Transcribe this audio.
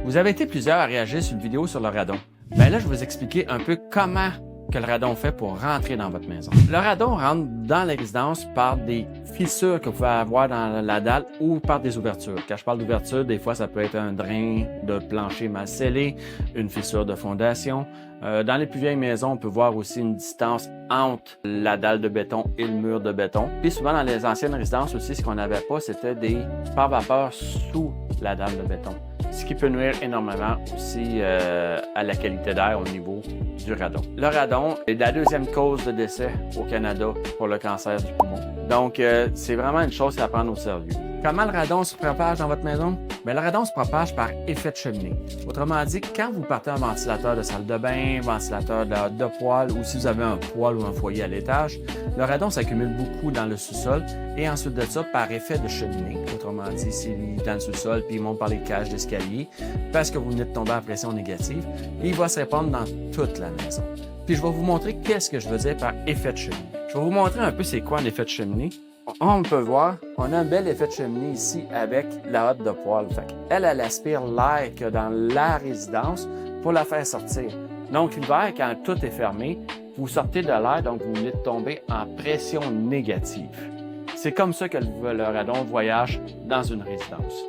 Vous avez été plusieurs à réagir sur une vidéo sur le radon. Là, je vais vous expliquer un peu comment que le radon fait pour rentrer dans votre maison. Le radon rentre dans la résidence par des fissures que vous pouvez avoir dans la dalle ou par des ouvertures. Quand je parle d'ouverture, des fois, ça peut être un drain de plancher mal scellé, une fissure de fondation. Dans les plus vieilles maisons, on peut voir aussi une distance entre la dalle de béton et le mur de béton. Puis souvent, dans les anciennes résidences aussi, ce qu'on n'avait pas, c'était des pare-vapeurs sous la dalle de béton, ce qui peut nuire énormément aussi à la qualité d'air au niveau du radon. Le radon est la deuxième cause de décès au Canada pour le cancer du poumon. Donc, c'est vraiment une chose à prendre au sérieux. Comment le radon se propage dans votre maison? Le radon se propage par effet de cheminée. Autrement dit, quand vous partez un ventilateur de salle de bain, ventilateur de poêle, ou si vous avez un poêle ou un foyer à l'étage, le radon s'accumule beaucoup dans le sous-sol et ensuite de ça, par effet de cheminée. Autrement dit, s'il est dans le sous-sol puis il monte par les cages d'escalier, parce que vous venez de tomber à pression négative, il va se répandre dans toute la maison. Puis je vais vous montrer qu'est-ce que je veux dire par effet de cheminée. Je vais vous montrer un peu c'est quoi un effet de cheminée. On peut voir, on a un bel effet de cheminée ici avec la hotte de poêle. Elle aspire l'air qu'il y a dans la résidence pour la faire sortir. Donc l'hiver, quand tout est fermé, vous sortez de l'air, donc vous venez de tomber en pression négative. C'est comme ça que le radon voyage dans une résidence.